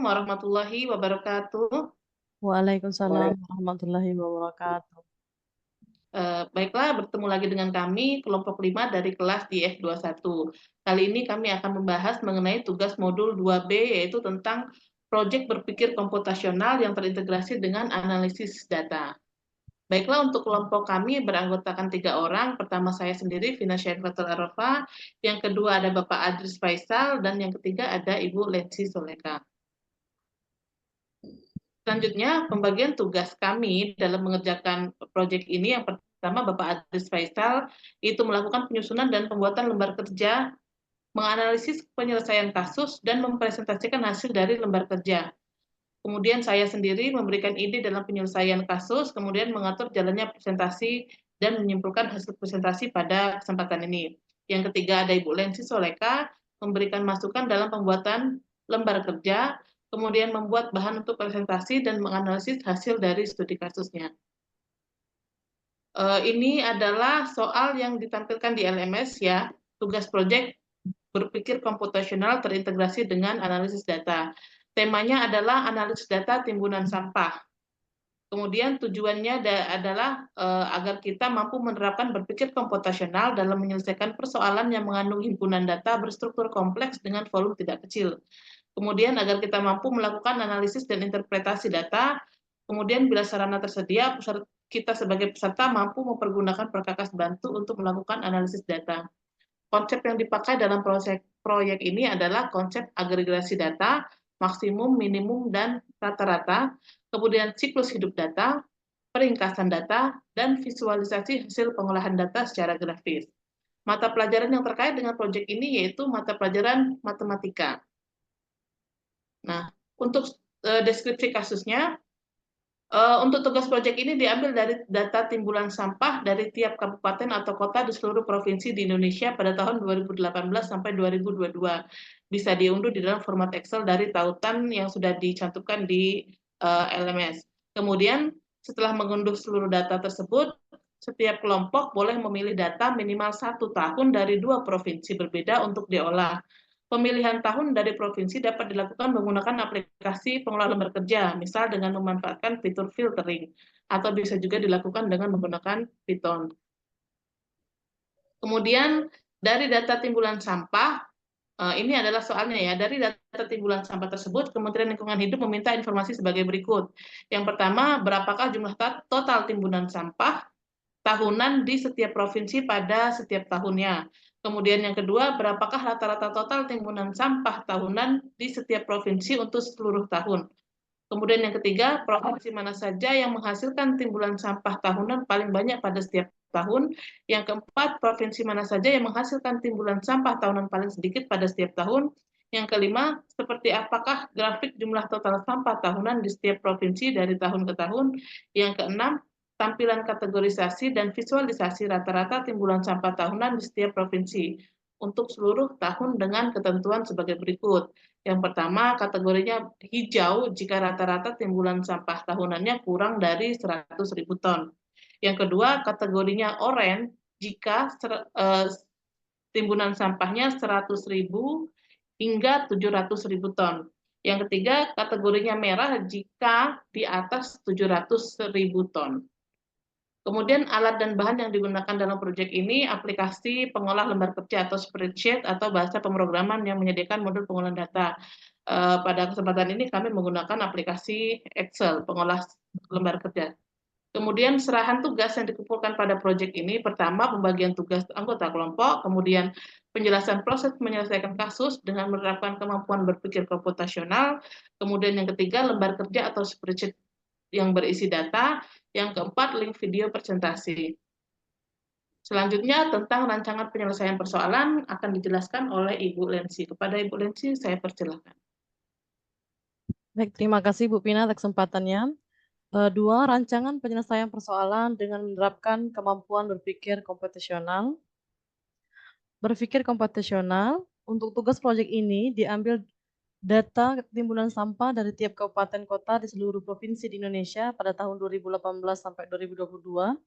warahmatullahi wabarakatuh. Waalaikumsalam warahmatullahi wabarakatuh. Baiklah, bertemu lagi dengan kami, kelompok 5 dari kelas di F21. Kali ini kami akan membahas mengenai tugas modul 2B, yaitu tentang proyek berpikir komputasional yang terintegrasi dengan analisis data. Baiklah, untuk kelompok kami beranggotakan 3 orang. Pertama saya sendiri, Vina Syaifatul Arafah. Yang kedua ada Bapak Adris Faisal. Dan yang ketiga ada Ibu Lensi Soleka. Selanjutnya, pembagian tugas kami dalam mengerjakan proyek ini, yang pertama Bapak Adris Faisal, itu melakukan penyusunan dan pembuatan lembar kerja, menganalisis penyelesaian kasus, dan mempresentasikan hasil dari lembar kerja. Kemudian saya sendiri memberikan ide dalam penyelesaian kasus, kemudian mengatur jalannya presentasi, dan menyimpulkan hasil presentasi pada kesempatan ini. Yang ketiga ada Ibu Lensi Soleka, memberikan masukan dalam pembuatan lembar kerja, kemudian membuat bahan untuk presentasi dan menganalisis hasil dari studi kasusnya. Ini adalah soal yang ditampilkan di LMS ya, tugas proyek berpikir komputasional terintegrasi dengan analisis data. Temanya adalah analisis data timbunan sampah. Kemudian tujuannya adalah agar kita mampu menerapkan berpikir komputasional dalam menyelesaikan persoalan yang mengandung himpunan data berstruktur kompleks dengan volume tidak kecil. Kemudian agar kita mampu melakukan analisis dan interpretasi data. Kemudian bila sarana tersedia, kita sebagai peserta mampu mempergunakan perkakas bantu untuk melakukan analisis data. Konsep yang dipakai dalam proyek ini adalah konsep agregasi data, maksimum, minimum, dan rata-rata, kemudian siklus hidup data, peringkasan data, dan visualisasi hasil pengolahan data secara grafis. Mata pelajaran yang terkait dengan proyek ini yaitu mata pelajaran matematika. Nah, untuk deskripsi kasusnya, untuk tugas proyek ini diambil dari data timbulan sampah dari tiap kabupaten atau kota di seluruh provinsi di Indonesia pada tahun 2018 sampai 2022. Bisa diunduh di dalam format Excel dari tautan yang sudah dicantumkan di LMS. Kemudian, setelah mengunduh seluruh data tersebut, setiap kelompok boleh memilih data minimal 1 tahun dari 2 provinsi berbeda untuk diolah. Pemilihan tahun dari provinsi dapat dilakukan menggunakan aplikasi pengolah lembar kerja, misal dengan memanfaatkan fitur filtering, atau bisa juga dilakukan dengan menggunakan Python. Kemudian, dari data timbulan sampah, ini adalah soalnya ya, dari data timbulan sampah tersebut, Kementerian Lingkungan Hidup meminta informasi sebagai berikut. Yang pertama, berapakah jumlah total timbunan sampah tahunan di setiap provinsi pada setiap tahunnya. Kemudian yang kedua, berapakah rata-rata total timbunan sampah tahunan di setiap provinsi untuk seluruh tahun. Kemudian yang ketiga, provinsi mana saja yang menghasilkan timbulan sampah tahunan paling banyak pada setiap tahun. Yang keempat, provinsi mana saja yang menghasilkan timbulan sampah tahunan paling sedikit pada setiap tahun. Yang kelima, seperti apakah grafik jumlah total sampah tahunan di setiap provinsi dari tahun ke tahun. Yang keenam, tampilan kategorisasi dan visualisasi rata-rata timbulan sampah tahunan di setiap provinsi untuk seluruh tahun dengan ketentuan sebagai berikut. Yang pertama, kategorinya hijau jika rata-rata timbulan sampah tahunannya kurang dari 100.000 ton. Yang kedua, kategorinya oranye jika timbunan sampahnya 100.000 hingga 700.000 ton. Yang ketiga, kategorinya merah jika di atas 700.000 ton. Kemudian alat dan bahan yang digunakan dalam proyek ini aplikasi pengolah lembar kerja atau spreadsheet atau bahasa pemrograman yang menyediakan modul pengolahan data. Pada kesempatan ini kami menggunakan aplikasi Excel pengolah lembar kerja. Kemudian serahan tugas yang dikumpulkan pada proyek ini, pertama pembagian tugas anggota kelompok, kemudian penjelasan proses menyelesaikan kasus dengan menerapkan kemampuan berpikir komputasional, kemudian yang ketiga lembar kerja atau spreadsheet yang berisi data, yang keempat link video presentasi. Selanjutnya tentang rancangan penyelesaian persoalan akan dijelaskan oleh Ibu Lensi. Kepada Ibu Lensi saya persilakan. Baik, terima kasih Bu Pina atas kesempatannya. Dua, rancangan penyelesaian persoalan dengan menerapkan kemampuan berpikir komputasional. Berpikir komputasional, untuk tugas proyek ini diambil data timbunan sampah dari tiap kabupaten kota di seluruh provinsi di Indonesia pada tahun 2018 sampai 2022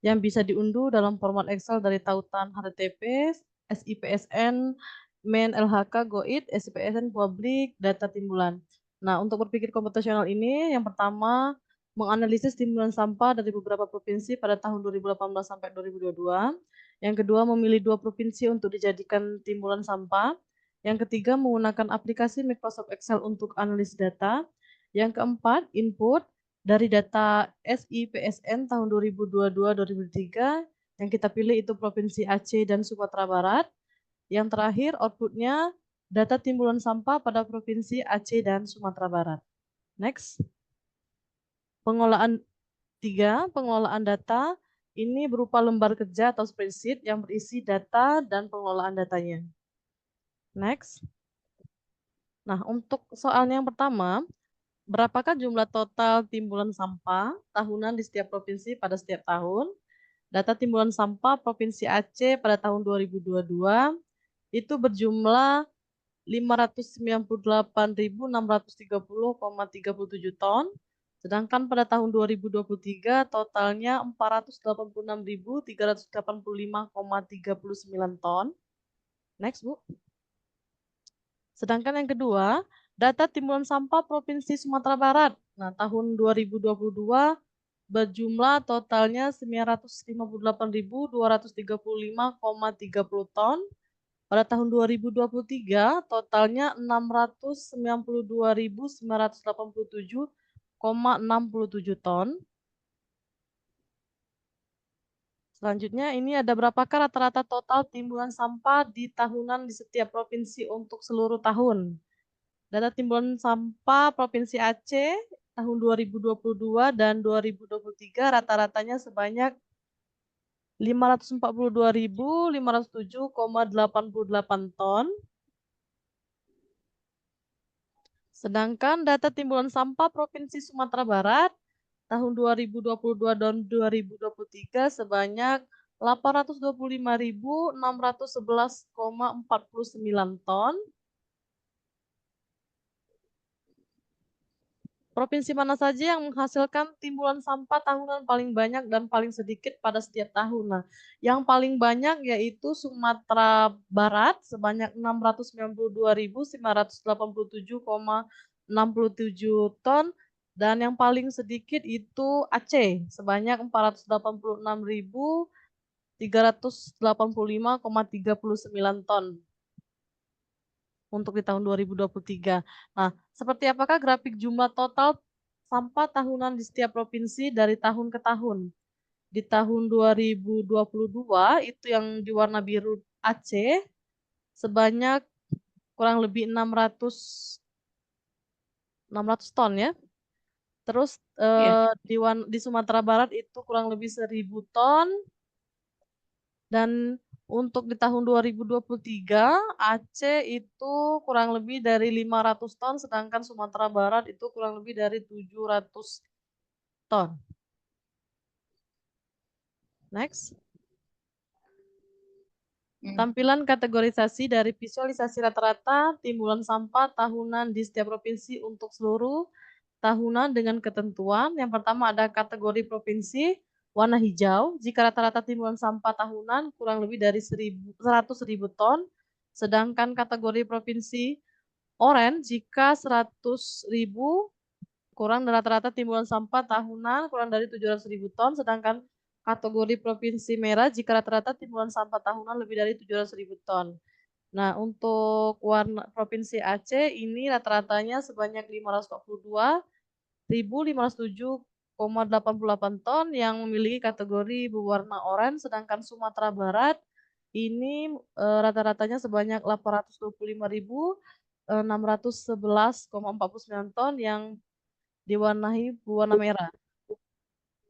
yang bisa diunduh dalam format Excel dari tautan HTTP, SIPSN, MEN LHK, GOID, SIPSN publik, data timbulan. Nah, untuk berpikir komputasional ini, yang pertama, menganalisis timbulan sampah dari beberapa provinsi pada tahun 2018 sampai 2022. Yang kedua, memilih 2 provinsi untuk dijadikan timbulan sampah. Yang ketiga, menggunakan aplikasi Microsoft Excel untuk analis data. Yang keempat, input dari data SIPSN tahun 2022-2023. Yang kita pilih itu Provinsi Aceh dan Sumatera Barat. Yang terakhir, outputnya data timbulan sampah pada Provinsi Aceh dan Sumatera Barat. Next. Pengolahan 3, pengelolaan data. Ini berupa lembar kerja atau spreadsheet yang berisi data dan pengelolaan datanya. Next. Nah, untuk soalnya yang pertama, berapakah jumlah total timbulan sampah tahunan di setiap provinsi pada setiap tahun? Data timbulan sampah Provinsi Aceh pada tahun 2022 itu berjumlah 598.630,37 ton, sedangkan pada tahun 2023 totalnya 486.385,39 ton. Next, Bu. Sedangkan yang kedua, data timbulan sampah Provinsi Sumatera Barat. Nah, tahun 2022 berjumlah totalnya 958.235,30 ton. Pada tahun 2023 totalnya 692.987,67 ton. Selanjutnya ini ada berapakah rata-rata total timbulan sampah di tahunan di setiap provinsi untuk seluruh tahun. Data timbulan sampah Provinsi Aceh tahun 2022 dan 2023 rata-ratanya sebanyak 542.507,88 ton. Sedangkan data timbulan sampah Provinsi Sumatera Barat tahun 2022 dan 2023 sebanyak 825.611,49 ton. Provinsi mana saja yang menghasilkan timbulan sampah tahunan paling banyak dan paling sedikit pada setiap tahun? Nah, yang paling banyak yaitu Sumatera Barat sebanyak 692.987,67 ton dan yang paling sedikit itu Aceh sebanyak 486.385,39 ton untuk di tahun 2023. Nah, seperti apakah grafik jumlah total sampah tahunan di setiap provinsi dari tahun ke tahun? Di tahun 2022 itu yang di warna biru Aceh sebanyak kurang lebih 600 ton ya. Terus Ya. di Sumatera Barat itu kurang lebih 1.000 ton. Dan untuk di tahun 2023, Aceh itu kurang lebih dari 500 ton, sedangkan Sumatera Barat itu kurang lebih dari 700 ton. Next. Tampilan kategorisasi dari visualisasi rata-rata timbulan sampah tahunan di setiap provinsi untuk seluruh tahunan dengan ketentuan. Yang pertama ada kategori provinsi, warna hijau, jika rata-rata timbulan sampah tahunan kurang lebih dari 100.000 ton, sedangkan kategori provinsi orange jika 100.000 kurang rata-rata timbulan sampah tahunan kurang dari 700.000 ton, sedangkan kategori provinsi merah jika rata-rata timbulan sampah tahunan lebih dari 700.000 ton. Nah, untuk warna provinsi Aceh ini rata-ratanya sebanyak 542.507,88 ton yang memiliki kategori berwarna oranye, sedangkan Sumatera Barat ini rata-ratanya sebanyak 825.611,49 ton yang diwarnai berwarna merah.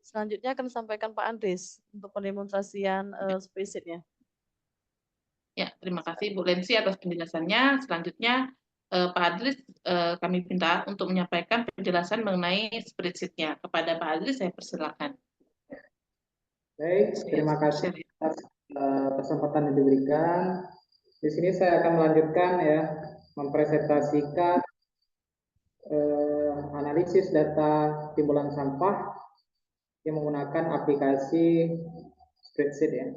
Selanjutnya akan disampaikan Pak Andris untuk pendemonstrasian spreadsheet-nya. Ya, terima kasih Bu Lensi atas penjelasannya. Selanjutnya Pak Adris kami minta untuk menyampaikan penjelasan mengenai spreadsheet-nya. Kepada Pak Adris saya persilakan. Baik, terima kasih atas kesempatan yang diberikan. Di sini saya akan melanjutkan ya, mempresentasikan analisis data timbulan sampah yang menggunakan aplikasi spreadsheet ya.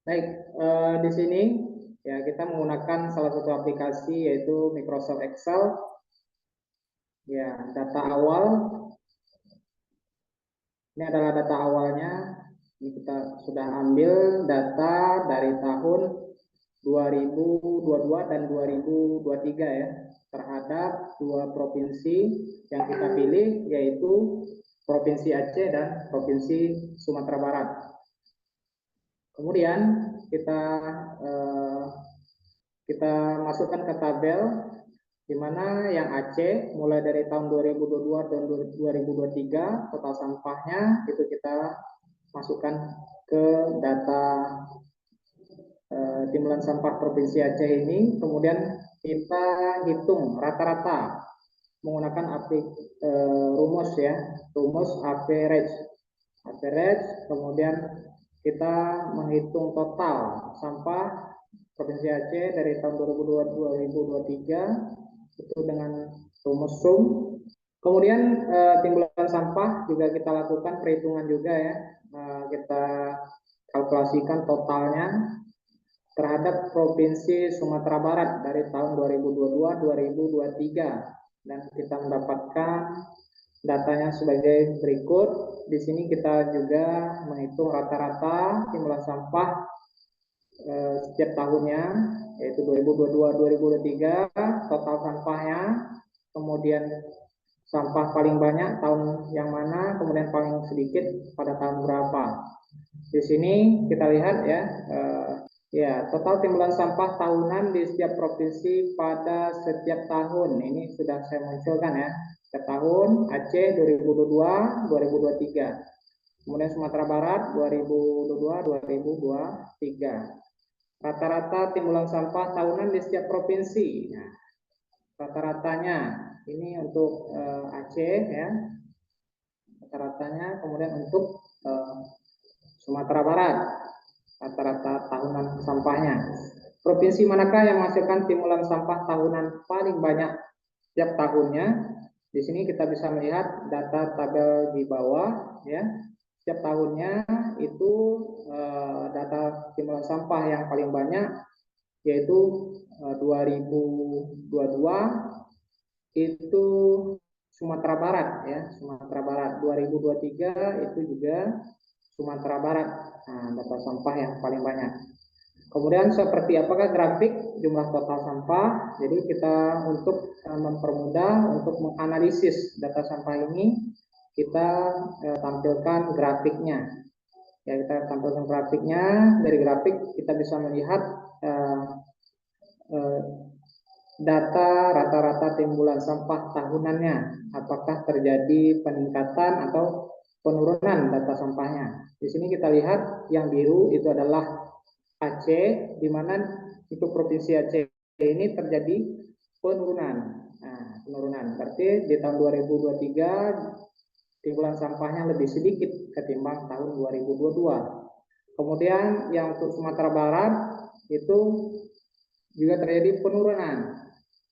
Baik, di sini Ya, kita menggunakan salah satu aplikasi yaitu Microsoft Excel. Ya, data awal. Ini adalah data awalnya. Ini kita sudah ambil data dari tahun 2022 dan 2023 ya, terhadap dua provinsi yang kita pilih, yaitu Provinsi Aceh dan Provinsi Sumatera Barat. Kemudian kita masukkan ke tabel, di mana yang Aceh mulai dari tahun 2022 dan 2023 total sampahnya itu kita masukkan ke data timbulan sampah Provinsi Aceh ini. Kemudian kita hitung rata-rata menggunakan rumus ya, rumus average. Kemudian kita menghitung total sampah Provinsi Aceh dari tahun 2022-2023 itu dengan rumus sum. Kemudian timbulan sampah juga kita lakukan perhitungan juga ya, kita kalkulasikan totalnya terhadap Provinsi Sumatera Barat dari tahun 2022-2023, dan kita mendapatkan datanya sebagai berikut. Di sini kita juga menghitung rata-rata timbulan sampah setiap tahunnya, yaitu 2022-2023 total sampahnya, kemudian sampah paling banyak tahun yang mana, kemudian paling sedikit pada tahun berapa. Di sini kita lihat ya, total timbulan sampah tahunan di setiap provinsi pada setiap tahun. Ini sudah saya munculkan ya, setiap tahun. Aceh 2022-2023, kemudian Sumatera Barat 2022-2023. Rata-rata timbulan sampah tahunan di setiap provinsi. Nah, rata-ratanya ini untuk Aceh ya, rata-ratanya. Kemudian untuk Sumatera Barat, rata-rata tahunan sampahnya. Provinsi manakah yang menghasilkan timbulan sampah tahunan paling banyak setiap tahunnya? Di sini kita bisa melihat data tabel di bawah ya. Setiap tahunnya itu data timbulan sampah yang paling banyak yaitu 2022 itu Sumatera Barat ya, Sumatera Barat. 2023 itu juga Sumatera Barat. Nah, data sampah yang paling banyak. Kemudian seperti apakah grafik jumlah total sampah? Jadi kita untuk mempermudah untuk menganalisis data sampah ini, kita tampilkan grafiknya. Ya, kita tampilkan grafiknya. Dari grafik kita bisa melihat data rata-rata timbulan sampah tahunannya, apakah terjadi peningkatan atau penurunan data sampahnya. Di sini kita lihat yang biru itu adalah Aceh, di mana untuk Provinsi Aceh ini terjadi penurunan. Nah, penurunan berarti di tahun 2023 timbulan sampahnya lebih sedikit ketimbang tahun 2022. Kemudian yang untuk Sumatera Barat itu juga terjadi penurunan.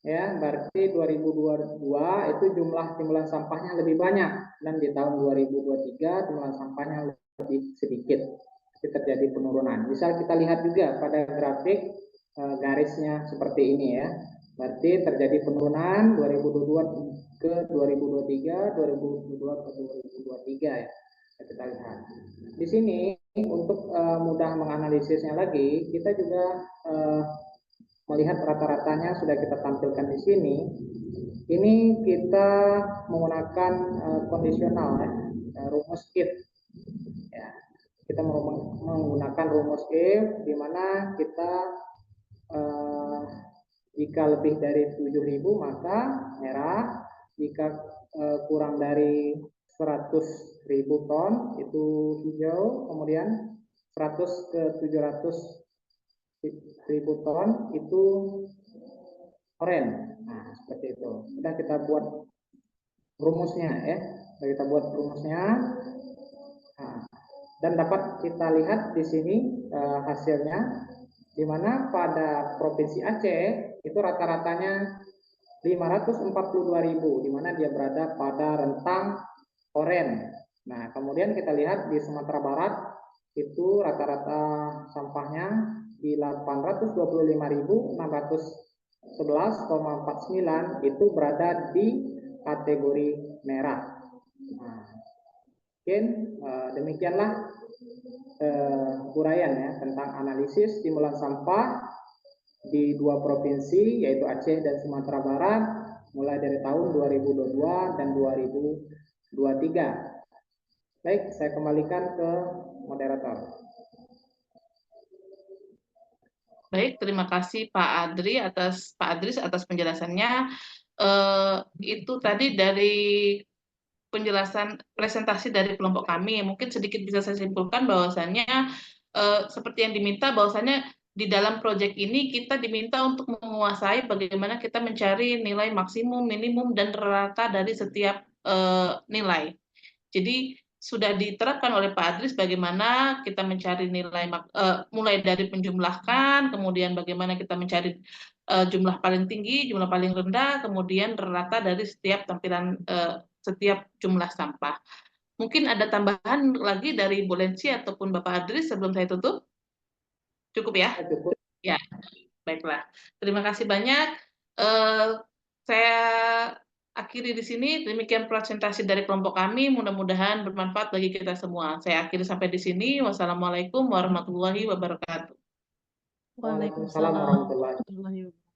Ya, berarti 2022 itu jumlah timbulan sampahnya lebih banyak, dan di tahun 2023 timbulan sampahnya lebih sedikit. Itu terjadi penurunan. Bisa kita lihat juga pada grafik garisnya seperti ini ya. Berarti terjadi penurunan 2022 ke 2023, 2022 ke 2023 ya. Kita lihat. Di sini untuk mudah menganalisisnya lagi, kita juga melihat rata-ratanya sudah kita tampilkan di sini. Ini kita menggunakan kondisional ya, rumus if. Ya, kita menggunakan rumus if, di mana kita jika lebih dari 7.000 maka merah, jika kurang dari 100.000 ton itu hijau, kemudian 100 ke 700.000 ton itu oranye. Nah, seperti itu. Sudah kita buat rumusnya ya. Sudah kita buat rumusnya. Nah, dan dapat kita lihat di sini hasilnya, di mana pada Provinsi Aceh itu rata-ratanya 542.000, di mana dia berada pada rentang oranye. Nah, kemudian kita lihat di Sumatera Barat itu rata-rata sampahnya di 825.611,49 itu berada di kategori merah. Nah, mungkin demikianlah uraian ya tentang analisis timulan sampah di dua provinsi yaitu Aceh dan Sumatera Barat mulai dari tahun 2022 dan 2023. Baik, saya kembalikan ke moderator. Baik, terima kasih Pak Adris atas penjelasannya. Itu tadi dari penjelasan presentasi dari kelompok kami. Mungkin sedikit bisa saya simpulkan bahwasannya seperti yang diminta bahwasannya di dalam proyek ini kita diminta untuk menguasai bagaimana kita mencari nilai maksimum, minimum, dan rata dari setiap nilai. Jadi sudah diterapkan oleh Pak Adris bagaimana kita mencari nilai mulai dari penjumlahkan, kemudian bagaimana kita mencari jumlah paling tinggi, jumlah paling rendah, kemudian rata dari setiap tampilan setiap jumlah sampah. Mungkin ada tambahan lagi dari Bu Lensi ataupun Bapak Adris sebelum saya tutup? Cukup ya? Cukup. Ya, baiklah. Terima kasih banyak. Saya akhiri di sini. Demikian presentasi dari kelompok kami. Mudah-mudahan bermanfaat bagi kita semua. Saya akhiri sampai di sini. Wassalamualaikum warahmatullahi wabarakatuh. Waalaikumsalam warahmatullahi wabarakatuh. warahmatullahi wabarakatuh.